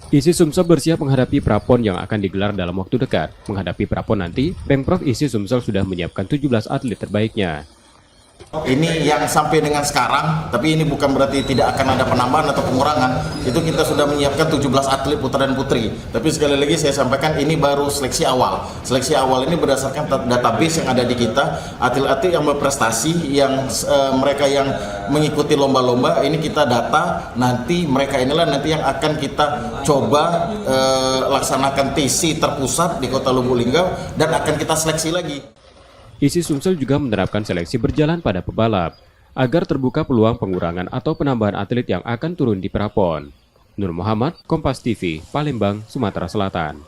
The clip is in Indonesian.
ISI Sumsel bersiap menghadapi Prapon yang akan digelar dalam waktu dekat. Menghadapi Prapon nanti, Pemprov ISI Sumsel sudah menyiapkan 17 atlet terbaiknya. Ini yang sampai dengan sekarang, tapi ini bukan berarti tidak akan ada penambahan atau pengurangan. Itu kita sudah menyiapkan 17 atlet putra dan putri. Tapi sekali lagi saya sampaikan ini baru seleksi awal. Seleksi awal ini berdasarkan database yang ada di kita, atlet-atlet yang berprestasi, yang mereka yang mengikuti lomba-lomba, ini kita data. Nanti mereka inilah nanti yang akan kita coba laksanakan TC terpusat di Kota Lubuk Linggau dan akan kita seleksi lagi. ISI Sumsel juga menerapkan seleksi berjalan pada pebalap, agar terbuka peluang pengurangan atau penambahan atlet yang akan turun di Prapon. Nur Muhammad, Kompas TV, Palembang, Sumatera Selatan.